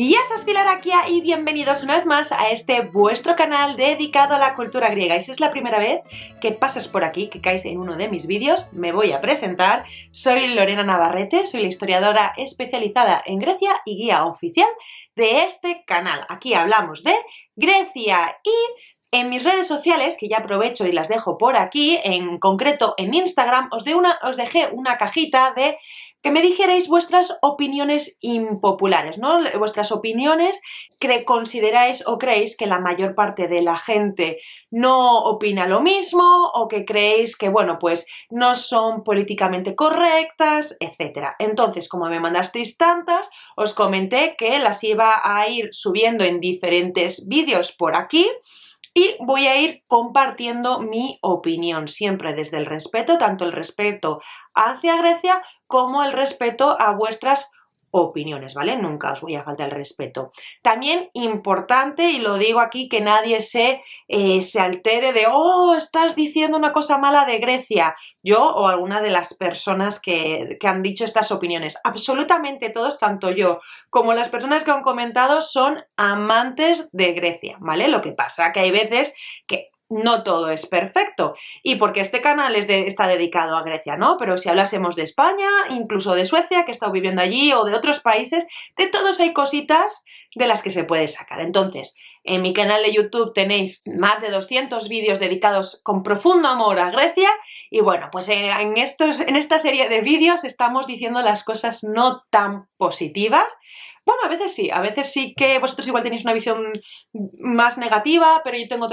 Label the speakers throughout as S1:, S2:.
S1: Yasas Filaraquia y bienvenidos una vez más a este vuestro canal dedicado a la cultura griega. Y si es la primera vez que pasas por aquí, que caes en uno de mis vídeos, me voy a presentar. Soy Lorena Navarrete, soy la historiadora especializada en Grecia y guía oficial de este canal. Aquí hablamos de Grecia y en mis redes sociales, que ya aprovecho y las dejo por aquí, en concreto en Instagram, os dejé una cajita de que me dijerais vuestras opiniones impopulares, ¿no? Vuestras opiniones que consideráis o creéis que la mayor parte de la gente no opina lo mismo o que creéis que, bueno, pues no son políticamente correctas, etc. Entonces, como me mandasteis tantas, os comenté que las iba a ir subiendo en diferentes vídeos por aquí. Y voy a ir compartiendo mi opinión, siempre desde el respeto, tanto el respeto hacia Grecia como el respeto a vuestras opiniones, ¿vale? Nunca os voy a faltar el respeto. También importante, y lo digo aquí, que nadie se altere de «Oh, estás diciendo una cosa mala de Grecia», yo o alguna de las personas que han dicho estas opiniones. Absolutamente todos, tanto yo como las personas que han comentado, son amantes de Grecia, ¿vale? Lo que pasa que hay veces que no todo es perfecto y porque este canal está dedicado a Grecia, ¿no? Pero si hablásemos de España, incluso de Suecia, que he estado viviendo allí, o de otros países, de todos hay cositas de las que se puede sacar. Entonces, en mi canal de YouTube tenéis más de 200 vídeos dedicados con profundo amor a Grecia y bueno, pues en esta serie de vídeos estamos diciendo las cosas no tan positivas. Bueno, a veces sí que vosotros igual tenéis una visión más negativa, pero yo tengo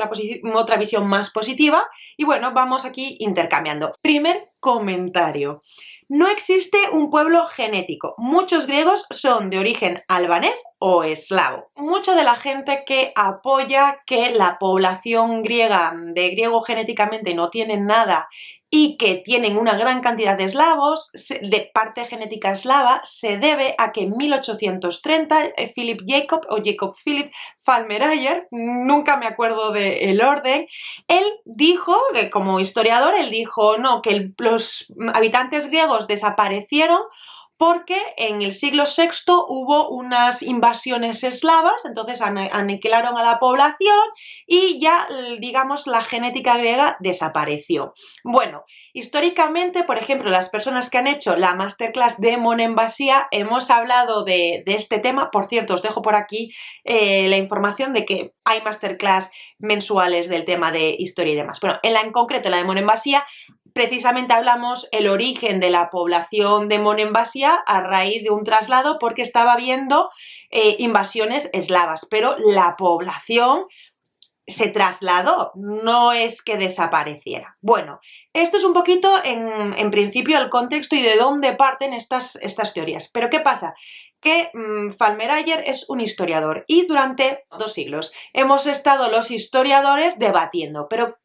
S1: otra visión más positiva y bueno, vamos aquí intercambiando. Primer comentario. No existe un pueblo genético. Muchos griegos son de origen albanés o eslavo. Mucha de la gente que apoya que la población griega de griego genéticamente no tiene nada y que tienen una gran cantidad de eslavos, de parte genética eslava, se debe a que en 1830 Jacob Philipp Falmerayer, nunca me acuerdo del orden, él dijo, como historiador, no, que los habitantes griegos desaparecieron porque en el siglo VI hubo unas invasiones eslavas, entonces aniquilaron a la población y ya, digamos, la genética griega desapareció. Bueno, históricamente, por ejemplo, las personas que han hecho la masterclass de Monemvasia, hemos hablado de este tema. Por cierto, os dejo por aquí la información de que hay masterclass mensuales del tema de historia y demás. Bueno, en concreto, la de Monemvasia, precisamente hablamos el origen de la población de Monemvasia a raíz de un traslado porque estaba habiendo invasiones eslavas, pero la población se trasladó, no es que desapareciera. Bueno, esto es un poquito en principio el contexto y de dónde parten estas teorías. Pero ¿qué pasa? Que Falmerayer es un historiador y durante 2 siglos hemos estado los historiadores debatiendo, pero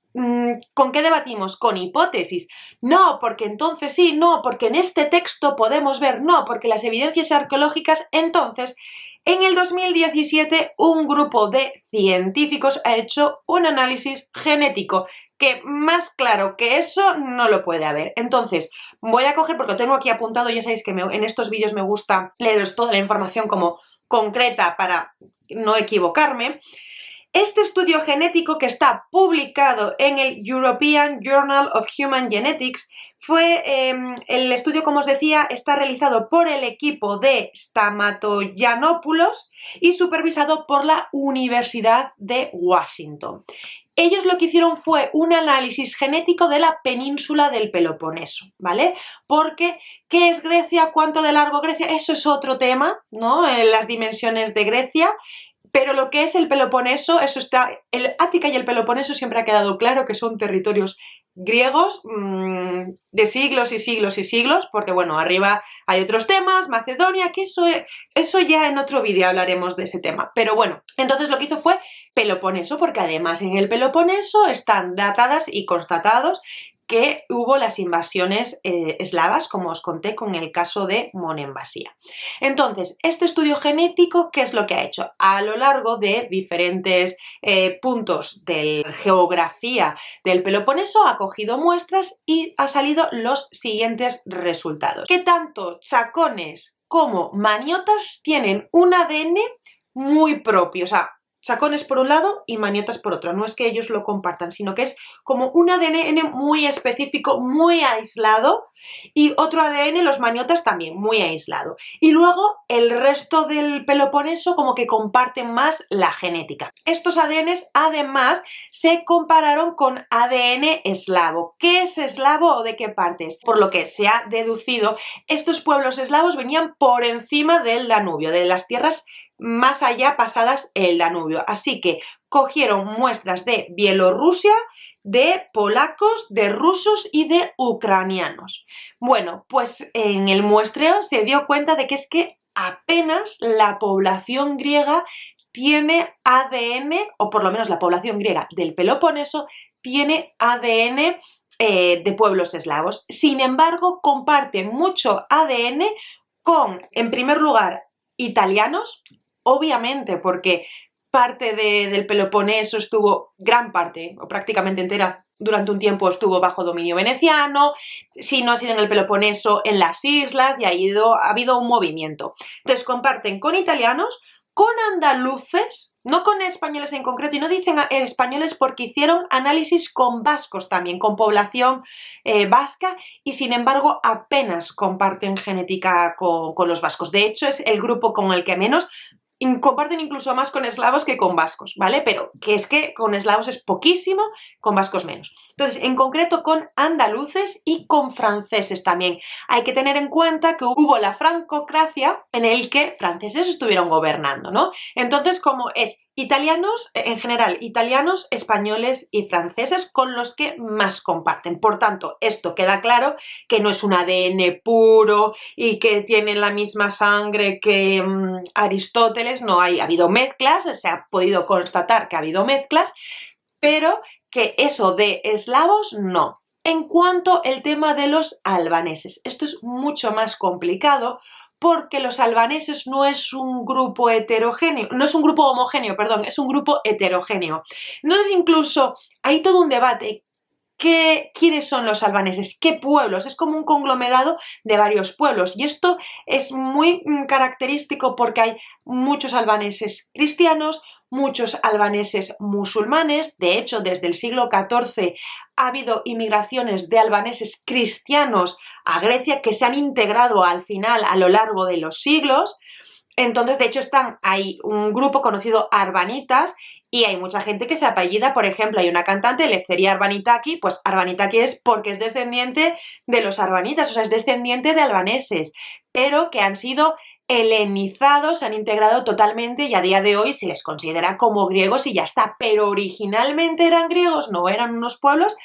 S1: ¿con qué debatimos? Con hipótesis. No, porque entonces sí, no, porque en este texto podemos ver, no, porque las evidencias arqueológicas, entonces. En el 2017, un grupo de científicos ha hecho un análisis genético que más claro que eso no lo puede haber. Entonces, voy a coger, porque lo tengo aquí apuntado, ya sabéis que en estos vídeos me gusta leeros toda la información como concreta para no equivocarme. Este estudio genético, que está publicado en el European Journal of Human Genetics, el estudio, como os decía, está realizado por el equipo de Stamatoyanopoulos y supervisado por la Universidad de Washington. Ellos lo que hicieron fue un análisis genético de la península del Peloponeso, ¿vale? Porque, ¿qué es Grecia? ¿Cuánto de largo Grecia? Eso es otro tema, ¿no? En las dimensiones de Grecia. Pero lo que es el Peloponeso, el Ática y el Peloponeso siempre ha quedado claro que son territorios griegos de siglos y siglos y siglos, porque bueno, arriba hay otros temas, Macedonia, que eso ya en otro vídeo hablaremos de ese tema. Pero bueno, entonces lo que hizo fue Peloponeso, porque además en el Peloponeso están datadas y constatados que hubo las invasiones eslavas, como os conté con el caso de Monemvasia. Entonces, este estudio genético, ¿qué es lo que ha hecho? A lo largo de diferentes puntos de geografía del Peloponeso ha cogido muestras y ha salido los siguientes resultados. ¿Qué tanto chacones cómo maniotas tienen un ADN muy propio, o sea, chacones por un lado y maniotas por otro. No es que ellos lo compartan, sino que es como un ADN muy específico, muy aislado, y otro ADN, los maniotas, también muy aislado. Y luego el resto del Peloponeso como que comparten más la genética. Estos ADNs además se compararon con ADN eslavo. ¿Qué es eslavo o de qué partes? Por lo que se ha deducido, estos pueblos eslavos venían por encima del Danubio, de las tierras más allá pasadas el Danubio. Así que cogieron muestras de Bielorrusia, de polacos, de rusos y de ucranianos. Bueno, pues en el muestreo se dio cuenta de que es que apenas la población griega tiene ADN, o por lo menos la población griega del Peloponeso tiene ADN de pueblos eslavos. Sin embargo, comparten mucho ADN con, en primer lugar, italianos, obviamente porque parte del Peloponeso estuvo, gran parte, o prácticamente entera, durante un tiempo estuvo bajo dominio veneciano, si no ha sido en el Peloponeso, en las islas, y ha habido un movimiento. Entonces comparten con italianos, con andaluces, no con españoles en concreto, y no dicen españoles porque hicieron análisis con vascos también, con población vasca, y sin embargo apenas comparten genética con los vascos. De hecho, es el grupo con el que menos. Comparten incluso más con eslavos que con vascos, ¿vale? Pero que es que con eslavos es poquísimo, con vascos menos. Entonces, en concreto con andaluces y con franceses también. Hay que tener en cuenta que hubo la francocracia en el que franceses estuvieron gobernando, ¿no? Entonces, como es italianos, en general, italianos, españoles y franceses con los que más comparten. Por tanto, esto queda claro que no es un ADN puro y que tienen la misma sangre que Aristóteles, no ha habido mezclas, se ha podido constatar que ha habido mezclas, pero que eso de eslavos no. En cuanto al tema de los albaneses, esto es mucho más complicado porque los albaneses no es un grupo heterogéneo, no es un grupo homogéneo, perdón, es un grupo heterogéneo. Entonces incluso hay todo un debate. ¿Quiénes son los albaneses? ¿Qué pueblos? Es como un conglomerado de varios pueblos y esto es muy característico porque hay muchos albaneses cristianos, muchos albaneses musulmanes. De hecho, desde el siglo XIV ha habido inmigraciones de albaneses cristianos a Grecia que se han integrado al final a lo largo de los siglos. Entonces, de hecho, hay un grupo conocido arbanitas y hay mucha gente que se apellida, por ejemplo, hay una cantante, Lefteria Arbanitaki, pues Arbanitaki es porque es descendiente de los arbanitas, o sea, es descendiente de albaneses, pero que han sido helenizados, se han integrado totalmente y a día de hoy se les considera como griegos y ya está, pero originalmente eran griegos, no eran unos pueblos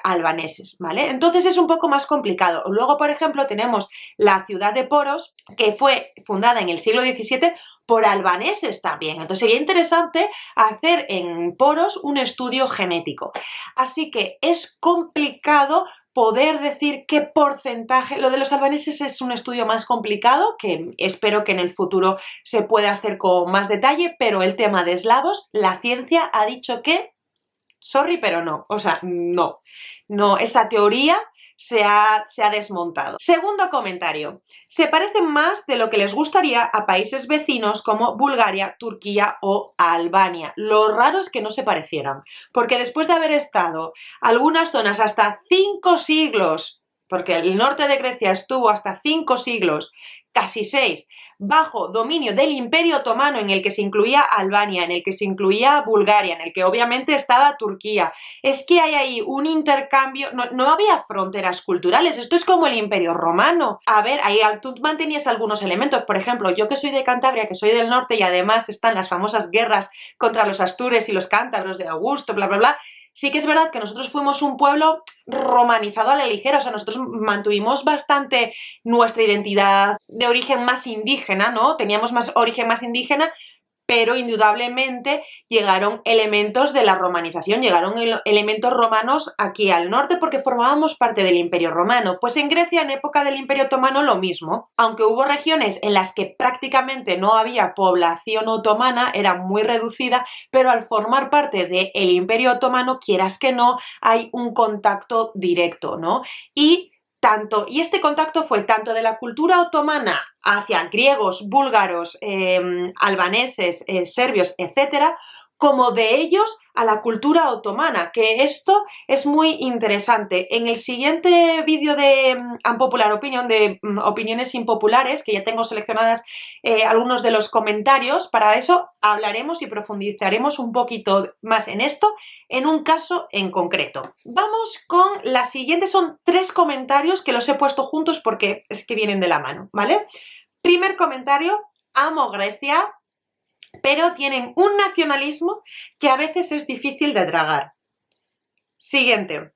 S1: albaneses, ¿vale? Entonces es un poco más complicado. Luego, por ejemplo, tenemos la ciudad de Poros, que fue fundada en el siglo XVII por albaneses también. Entonces sería interesante hacer en Poros un estudio genético. Así que es complicado poder decir qué porcentaje. Lo de los albaneses es un estudio más complicado que espero que en el futuro se pueda hacer con más detalle, pero el tema de eslavos, la ciencia ha dicho que, sorry, pero no, o sea, no, esa teoría se ha desmontado. Segundo comentario, se parecen más de lo que les gustaría a países vecinos como Bulgaria, Turquía o Albania. Lo raro es que no se parecieran, porque después de haber estado algunas zonas hasta 5 siglos, porque el norte de Grecia estuvo hasta 5 siglos, casi 6, bajo dominio del Imperio Otomano, en el que se incluía Albania, en el que se incluía Bulgaria, en el que obviamente estaba Turquía. Es que hay ahí un intercambio, no había fronteras culturales, esto es como el Imperio Romano. A ver, ahí tú mantenías algunos elementos, por ejemplo, yo que soy de Cantabria, que soy del norte y además están las famosas guerras contra los astures y los cántabros de Augusto, bla, bla, bla. Sí que es verdad que nosotros fuimos un pueblo romanizado a la ligera, o sea, nosotros mantuvimos bastante nuestra identidad de origen más indígena, ¿no? Teníamos más origen más indígena, pero indudablemente llegaron elementos de la romanización, llegaron elementos romanos aquí al norte porque formábamos parte del Imperio Romano. Pues en Grecia, en época del Imperio Otomano, lo mismo. Aunque hubo regiones en las que prácticamente no había población otomana, era muy reducida, pero al formar parte del Imperio Otomano, quieras que no, hay un contacto directo, ¿no? Y y este contacto fue tanto de la cultura otomana hacia griegos, búlgaros, albaneses, serbios, etcétera, como de ellos a la cultura otomana, que esto es muy interesante. En el siguiente vídeo de Unpopular Opinion, de opiniones impopulares, que ya tengo seleccionadas algunos de los comentarios, para eso hablaremos y profundizaremos un poquito más en esto, en un caso en concreto. Vamos con la siguiente, son 3 comentarios que los he puesto juntos porque es que vienen de la mano, ¿vale? Primer comentario: amo Grecia, pero tienen un nacionalismo que a veces es difícil de tragar. Siguiente: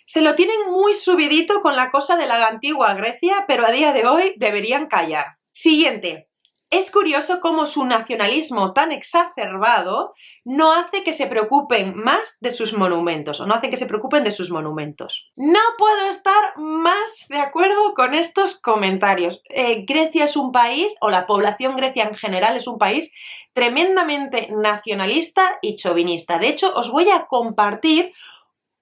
S1: se lo tienen muy subidito con la cosa de la antigua Grecia, pero a día de hoy deberían callar. Siguiente: es curioso cómo su nacionalismo tan exacerbado no hace que se preocupen más de sus monumentos, o no hace que se preocupen de sus monumentos. No puedo estar más de acuerdo con estos comentarios. Grecia es un país, o la población grecia en general es un país tremendamente nacionalista y chauvinista. De hecho, os voy a compartir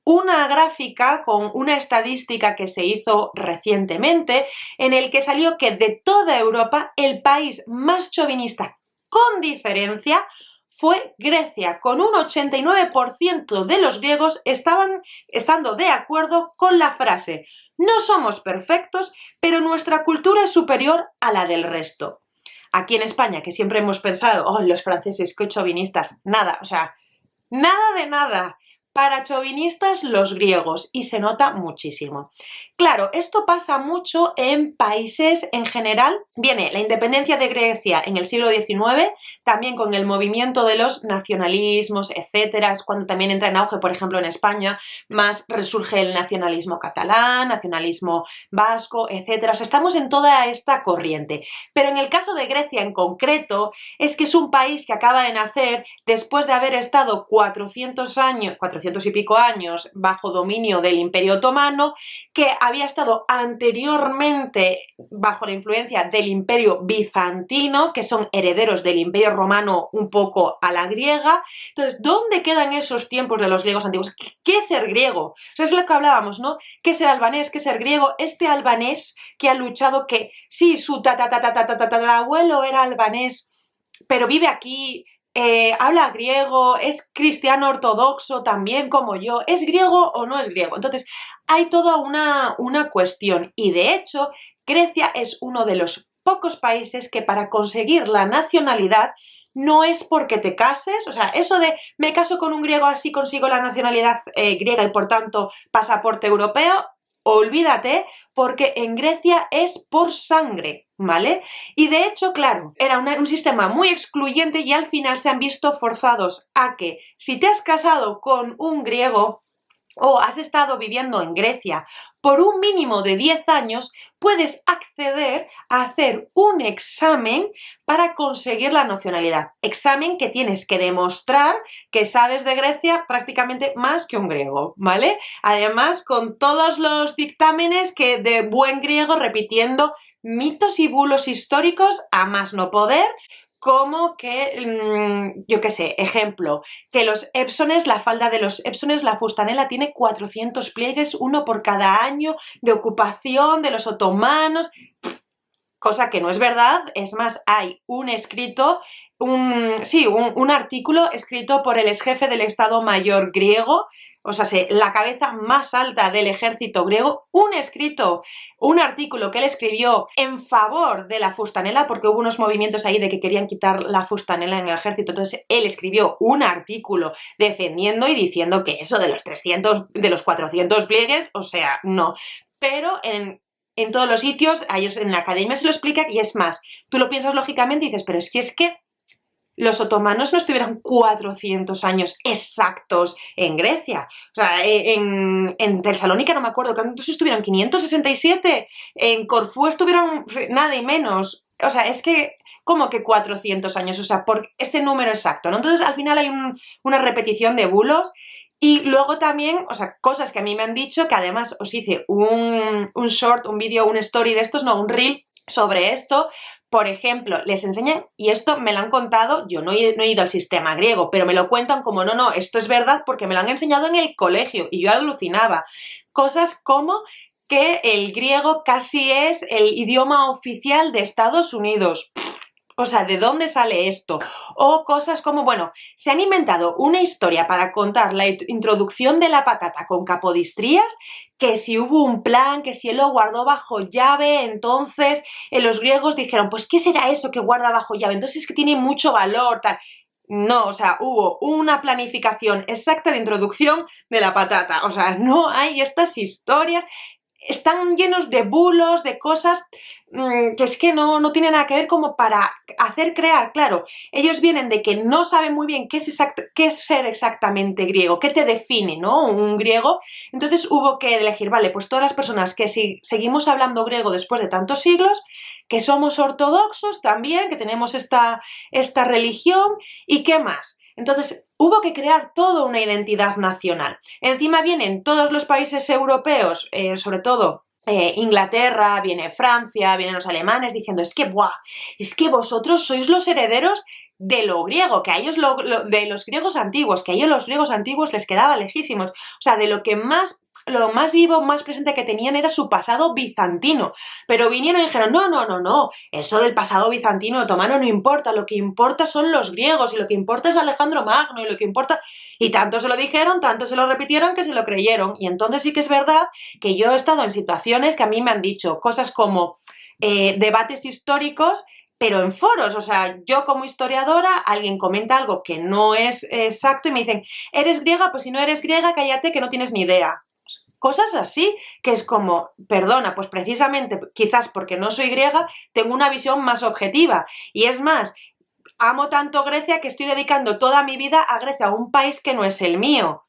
S1: una gráfica con una estadística que se hizo recientemente en el que salió que de toda Europa el país más chauvinista con diferencia fue Grecia, con un 89% de los griegos estando de acuerdo con la frase: no somos perfectos, pero nuestra cultura es superior a la del resto. Aquí en España, que siempre hemos pensado, oh, los franceses, qué chauvinistas, nada, o sea, nada de nada. Para chauvinistas los griegos, y se nota muchísimo. Claro, esto pasa mucho en países en general. Viene la independencia de Grecia en el siglo XIX, también con el movimiento de los nacionalismos, etcétera. Es cuando también entra en auge, por ejemplo, en España, más resurge el nacionalismo catalán, nacionalismo vasco, etcétera. O sea, estamos en toda esta corriente. Pero en el caso de Grecia en concreto, es que es un país que acaba de nacer después de haber estado 400 y pico años bajo dominio del Imperio Otomano, que había estado anteriormente bajo la influencia del Imperio Bizantino, que son herederos del Imperio Romano un poco a la griega. Entonces, ¿dónde quedan esos tiempos de los griegos antiguos? ¿Qué es ser griego? O sea, es lo que hablábamos, ¿no? ¿Qué es ser albanés? ¿Qué es ser griego? Este albanés que ha luchado, que sí, su tatarabuelo era albanés, pero vive aquí, habla griego, es cristiano ortodoxo también como yo, ¿es griego o no es griego? Entonces, hay toda una cuestión, y de hecho, Grecia es uno de los pocos países que para conseguir la nacionalidad no es porque te cases, o sea, eso de me caso con un griego así consigo la nacionalidad griega y por tanto pasaporte europeo, olvídate, porque en Grecia es por sangre, ¿vale? Y de hecho, claro, era un sistema muy excluyente y al final se han visto forzados a que si te has casado con un griego o has estado viviendo en Grecia por un mínimo de 10 años, puedes acceder a hacer un examen para conseguir la nacionalidad. Examen que tienes que demostrar que sabes de Grecia prácticamente más que un griego, ¿vale? Además, con todos los dictámenes que de buen griego repitiendo mitos y bulos históricos a más no poder, como que, yo qué sé, ejemplo, que los épsones, la falda de los épsones, la fustanela, tiene 400 pliegues, uno por cada año de ocupación de los otomanos, cosa que no es verdad. Es más, hay un escrito, un artículo escrito por el exjefe del Estado Mayor griego, o sea, la cabeza más alta del ejército griego, un artículo que él escribió en favor de la fustanela, porque hubo unos movimientos ahí de que querían quitar la fustanela en el ejército, entonces él escribió un artículo defendiendo y diciendo que eso de los 400 pliegues, o sea, no. Pero en todos los sitios, a ellos en la academia se lo explica, y es más, tú lo piensas lógicamente y dices, pero es que los otomanos no estuvieron 400 años exactos en Grecia. O sea, en Tesalónica no me acuerdo, ¿cuántos estuvieron? 567. En Corfú estuvieron nada y menos. O sea, es que, ¿cómo que 400 años? O sea, por este número exacto, ¿no? Entonces, al final hay una repetición de bulos. Y luego también, o sea, cosas que a mí me han dicho, que además os hice un short, un vídeo, un story de estos, no, un reel sobre esto. Por ejemplo, les enseñan, y esto me lo han contado, yo no he ido al sistema griego, pero me lo cuentan como, no, esto es verdad porque me lo han enseñado en el colegio, y yo alucinaba. Cosas como que el griego casi es el idioma oficial de Estados Unidos. O sea, ¿de dónde sale esto? O cosas como, bueno, se han inventado una historia para contar la introducción de la patata con Capodistrías, que si hubo un plan, que si él lo guardó bajo llave, entonces los griegos dijeron, pues ¿qué será eso que guarda bajo llave? Entonces es que tiene mucho valor, tal. No, o sea, hubo una planificación exacta de introducción de la patata. O sea, no hay estas historias. Están llenos de bulos, de cosas que es que no tienen nada que ver, como para hacer crear. Claro, ellos vienen de que no saben muy bien qué es ser exactamente griego, qué te define, ¿no? Un griego. Entonces hubo que elegir, vale, pues todas las personas que seguimos hablando griego después de tantos siglos, que somos ortodoxos también, que tenemos esta religión, ¿y qué más? Entonces hubo que crear toda una identidad nacional. Encima vienen todos los países europeos, sobre todo Inglaterra, viene Francia, vienen los alemanes diciendo, es que vosotros sois los herederos de lo griego, que a ellos de los griegos antiguos, que a ellos los griegos antiguos les quedaba lejísimos. O sea, de lo más vivo, más presente que tenían era su pasado bizantino. Pero vinieron y dijeron, no, eso del pasado bizantino otomano no importa, lo que importa son los griegos, y lo que importa es Alejandro Magno, y lo que importa... Y tanto se lo dijeron, tanto se lo repitieron, que se lo creyeron. Y entonces sí que es verdad que yo he estado en situaciones que a mí me han dicho cosas como debates históricos, pero en foros. O sea, yo como historiadora, alguien comenta algo que no es exacto y me dicen, ¿eres griega? Pues si no eres griega, cállate que no tienes ni idea. Cosas así, que es como, perdona, pues precisamente, quizás porque no soy griega, tengo una visión más objetiva. Y es más, amo tanto Grecia que estoy dedicando toda mi vida a Grecia, a un país que no es el mío.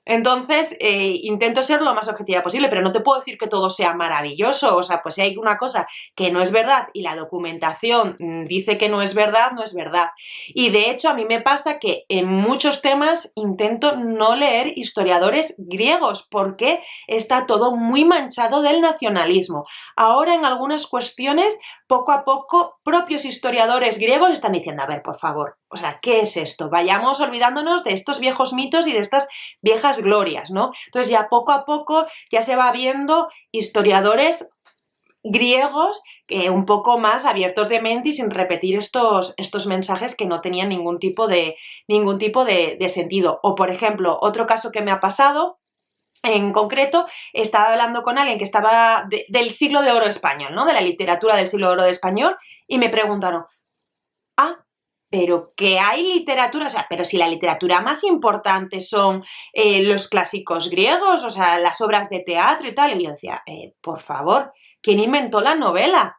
S1: Entonces, intento ser lo más objetiva posible, pero no te puedo decir que todo sea maravilloso. O sea, pues si hay una cosa que no es verdad y la documentación dice que no es verdad, no es verdad. Y de hecho, a mí me pasa que en muchos temas intento no leer historiadores griegos porque está todo muy manchado del nacionalismo. Ahora, en algunas cuestiones, poco a poco, propios historiadores griegos están diciendo, a ver, por favor, o sea, ¿qué es esto? Vayamos olvidándonos de estos viejos mitos y de estas viejas glorias, ¿no? Entonces ya poco a poco ya se va viendo historiadores griegos un poco más abiertos de mente y sin repetir estos mensajes que no tenían ningún tipo de sentido. O, por ejemplo, otro caso que me ha pasado, en concreto, estaba hablando con alguien que estaba del siglo de oro español, ¿no? De la literatura del siglo de oro español, y me preguntaron, pero que hay literatura, o sea, pero si la literatura más importante son los clásicos griegos, o sea, las obras de teatro y tal, y yo decía, por favor, ¿quién inventó la novela?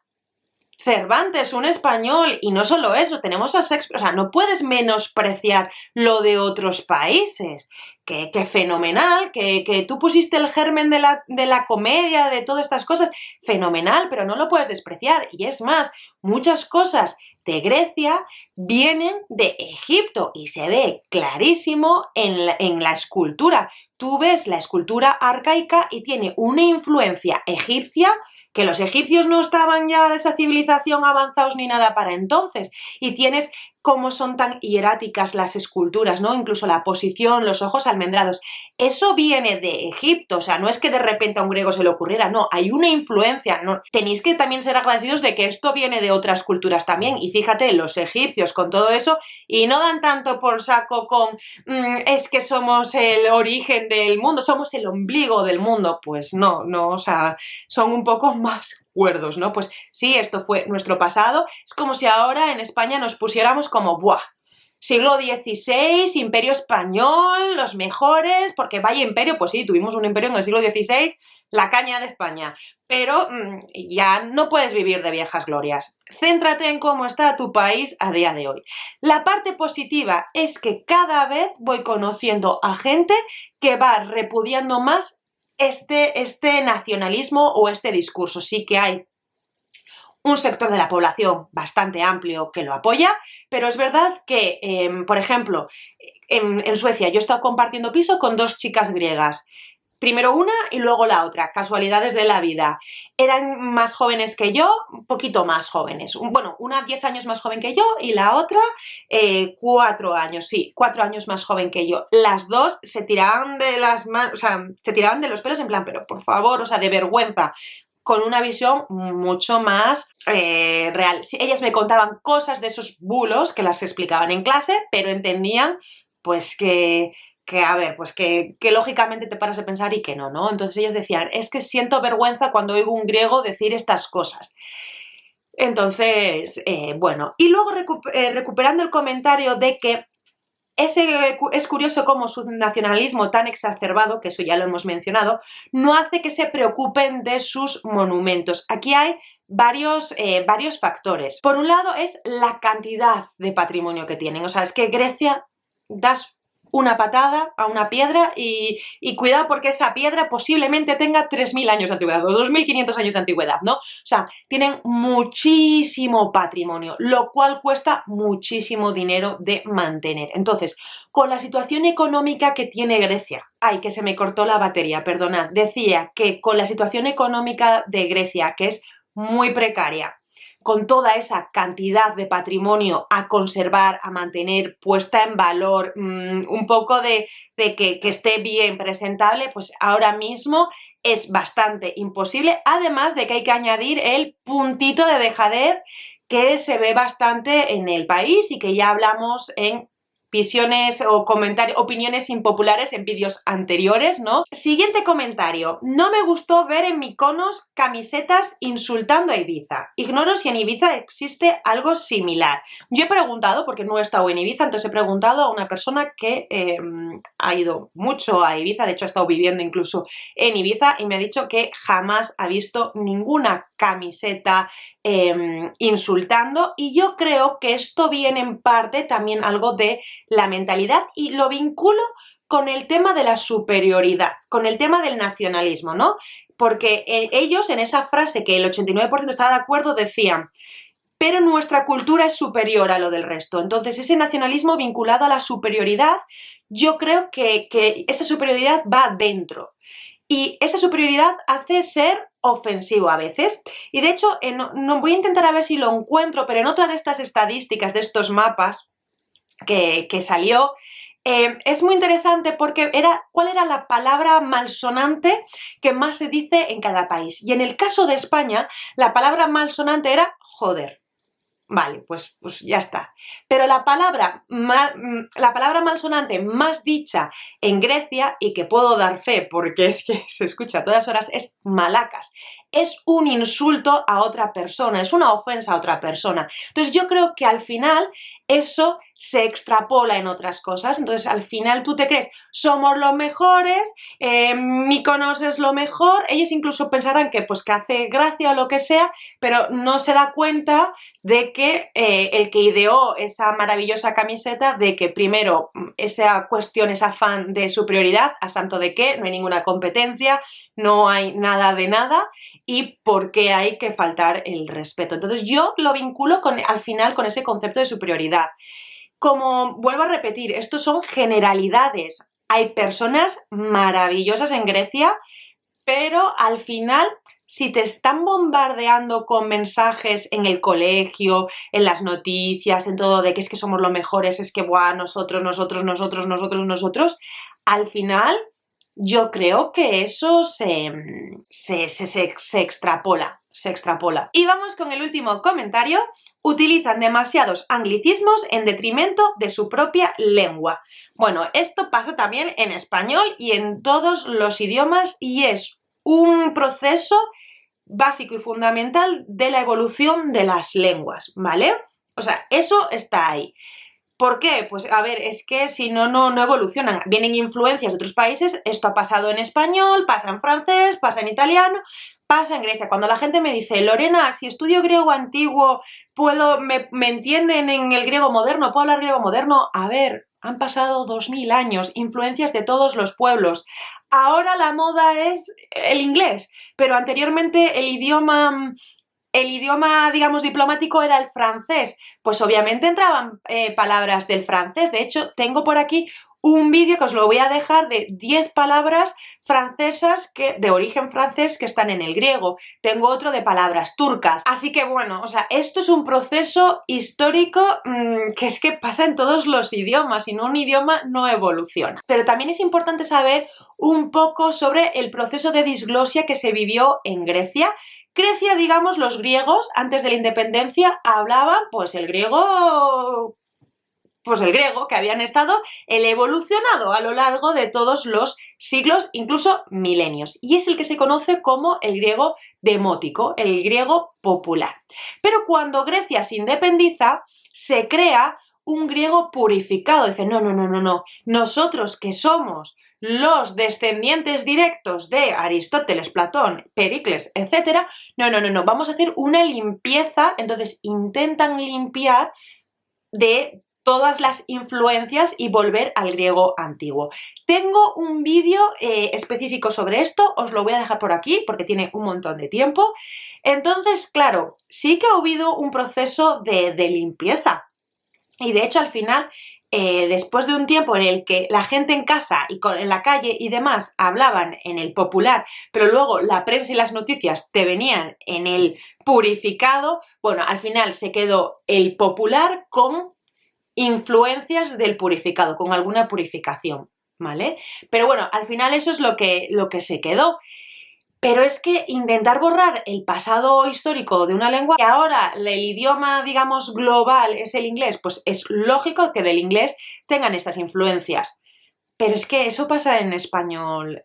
S1: Cervantes, un español, y no solo eso, tenemos a Shakespeare, o sea, no puedes menospreciar lo de otros países, que fenomenal, que tú pusiste el germen de la comedia, de todas estas cosas, fenomenal, pero no lo puedes despreciar, y es más, muchas cosas de Grecia vienen de Egipto y se ve clarísimo en la escultura. Tú ves la escultura arcaica y tiene una influencia egipcia, que los egipcios no estaban ya de esa civilización avanzados ni nada para entonces, y tienes cómo son tan hieráticas las esculturas, ¿no? Incluso la posición, los ojos almendrados. Eso viene de Egipto, o sea, no es que de repente a un griego se le ocurriera, no, hay una influencia, ¿no? Tenéis que también ser agradecidos de que esto viene de otras culturas también, y fíjate, los egipcios con todo eso, y no dan tanto por saco con es que somos el origen del mundo, somos el ombligo del mundo, pues no, o sea, son un poco más cuerdos, ¿no? Pues sí, esto fue nuestro pasado, es como si ahora en España nos pusiéramos como, ¡buah! Siglo XVI, Imperio Español, los mejores, porque vaya imperio, pues sí, tuvimos un imperio en el siglo XVI, la caña de España, pero ya no puedes vivir de viejas glorias. Céntrate en cómo está tu país a día de hoy. La parte positiva es que cada vez voy conociendo a gente que va repudiando más este nacionalismo o este discurso. Sí que hay un sector de la población bastante amplio que lo apoya, pero es verdad que, por ejemplo, en Suecia yo he estado compartiendo piso con dos chicas griegas. primero una y luego la otra, casualidades de la vida. Eran más jóvenes que yo, un poquito más jóvenes. Bueno, una 10 años más joven que yo y la otra 4 años, sí, 4 años más joven que yo. Las dos se tiraban de las manos, o sea, se tiraban de los pelos en plan, pero por favor, o sea, de vergüenza, con una visión mucho más real. Sí, ellas me contaban cosas de esos bulos que las explicaban en clase, pero entendían pues que a ver, pues que lógicamente te paras a pensar y que no, ¿no? Entonces ellas decían, es que siento vergüenza cuando oigo un griego decir estas cosas. Entonces, bueno, y luego recuperando el comentario de que es curioso cómo su nacionalismo tan exacerbado, que eso ya lo hemos mencionado, no hace que se preocupen de sus monumentos. Aquí hay varios factores. Por un lado es la cantidad de patrimonio que tienen. O sea, es que Grecia das una patada a una piedra y cuidado porque esa piedra posiblemente tenga 3.000 años de antigüedad o 2.500 años de antigüedad, ¿no? O sea, tienen muchísimo patrimonio, lo cual cuesta muchísimo dinero de mantener. Entonces, con la situación económica que tiene Grecia, ay, que se me cortó la batería, perdonad, decía que con la situación económica de Grecia, que es muy precaria, con toda esa cantidad de patrimonio a conservar, a mantener, puesta en valor, un poco de que esté bien presentable, pues ahora mismo es bastante imposible, además de que hay que añadir el puntito de dejadez que se ve bastante en el país y que ya hablamos en visiones o comentarios, opiniones impopulares en vídeos anteriores, ¿no? Siguiente comentario. No me gustó ver en Mykonos camisetas insultando a Ibiza. Ignoro si en Ibiza existe algo similar. Yo he preguntado, porque no he estado en Ibiza, entonces he preguntado a una persona que ha ido mucho a Ibiza, de hecho ha estado viviendo incluso en Ibiza y me ha dicho que jamás ha visto ninguna camiseta insultando, y yo creo que esto viene en parte también algo de la mentalidad y lo vinculo con el tema de la superioridad, con el tema del nacionalismo, ¿no? Porque ellos en esa frase que el 89% estaba de acuerdo decían, pero nuestra cultura es superior a lo del resto. Entonces ese nacionalismo vinculado a la superioridad, yo creo que esa superioridad va dentro. Y esa superioridad hace ser ofensivo a veces. Y de hecho, no voy a intentar a ver si lo encuentro, pero en otra de estas estadísticas, de estos mapas que salió, es muy interesante porque ¿cuál era la palabra malsonante que más se dice en cada país? Y en el caso de España, la palabra malsonante era joder. Vale, pues ya está. Pero la palabra malsonante más dicha en Grecia, y que puedo dar fe porque es que se escucha a todas horas, es malacas. Es un insulto a otra persona, es una ofensa a otra persona. Entonces yo creo que al final eso se extrapola en otras cosas. Entonces al final tú te crees, somos los mejores, Mykonos es lo mejor. Ellos incluso pensarán que hace gracia o lo que sea, pero no se da cuenta de que el que ideó esa maravillosa camiseta, de que primero esa cuestión, ese afán de superioridad, a santo de que no hay ninguna competencia, no hay nada de nada, y por qué hay que faltar el respeto. Entonces yo lo vinculo al final con ese concepto de superioridad. Como vuelvo a repetir, estos son generalidades. Hay personas maravillosas en Grecia, pero al final, si te están bombardeando con mensajes en el colegio, en las noticias, en todo, de que es que somos los mejores, es que buah, nosotros, al final yo creo que eso se extrapola. Y vamos con el último comentario. Utilizan demasiados anglicismos en detrimento de su propia lengua. Bueno, esto pasa también en español y en todos los idiomas, y es un proceso básico y fundamental de la evolución de las lenguas, ¿vale? O sea, eso está ahí. ¿Por qué? Pues a ver, es que si no, no evolucionan. Vienen influencias de otros países, esto ha pasado en español, pasa en francés, pasa en italiano, pasa en Grecia. Cuando la gente me dice, Lorena, si estudio griego antiguo, me entienden en el griego moderno, ¿puedo hablar griego moderno? A ver, han pasado 2000 años, influencias de todos los pueblos. Ahora la moda es el inglés, pero anteriormente el idioma, digamos, diplomático era el francés. Pues obviamente entraban palabras del francés. De hecho, tengo por aquí un vídeo que os lo voy a dejar de 10 palabras francesas de origen francés que están en el griego. Tengo otro de palabras turcas. Así que bueno, o sea, esto es un proceso histórico que es que pasa en todos los idiomas, y no un idioma no evoluciona. Pero también es importante saber un poco sobre el proceso de disglosia que se vivió en Grecia. Grecia, digamos, los griegos antes de la independencia hablaban pues el griego que habían estado evolucionado a lo largo de todos los siglos, incluso milenios, y es el que se conoce como el griego demótico, el griego popular. Pero cuando Grecia se independiza, se crea un griego purificado. Dice, no, nosotros que somos los descendientes directos de Aristóteles, Platón, Pericles, etc., no, vamos a hacer una limpieza. Entonces intentan limpiar de todas las influencias y volver al griego antiguo. Tengo un vídeo específico sobre esto, os lo voy a dejar por aquí porque tiene un montón de tiempo. Entonces, claro, sí que ha habido un proceso de limpieza, y de hecho al final, después de un tiempo en el que la gente en casa y en la calle y demás hablaban en el popular, pero luego la prensa y las noticias te venían en el purificado, bueno, al final se quedó el popular con influencias del purificado, con alguna purificación, ¿vale? Pero bueno, al final eso es lo que se quedó. Pero es que intentar borrar el pasado histórico de una lengua, que ahora el idioma, digamos, global es el inglés, pues es lógico que del inglés tengan estas influencias. Pero es que eso pasa en español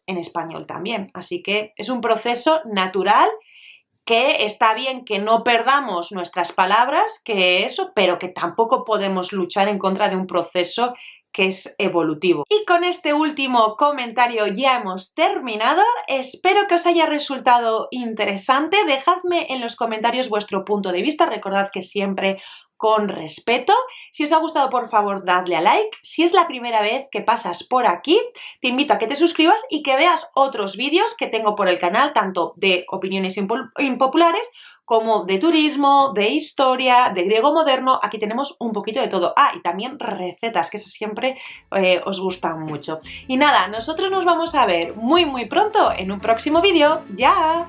S1: también. Así que es un proceso natural, que está bien que no perdamos nuestras palabras, que eso, pero que tampoco podemos luchar en contra de un proceso que es evolutivo. Y con este último comentario ya hemos terminado. Espero que os haya resultado interesante. Dejadme en los comentarios vuestro punto de vista. Recordad que siempre con respeto. Si os ha gustado, por favor, dadle a like. Si es la primera vez que pasas por aquí, te invito a que te suscribas y que veas otros vídeos que tengo por el canal, tanto de opiniones impopulares como de turismo, de historia, de griego moderno. Aquí tenemos un poquito de todo. Ah, y también recetas, que eso siempre os gustan mucho. Y nada, nosotros nos vamos a ver muy pronto en un próximo vídeo. ¡Ya!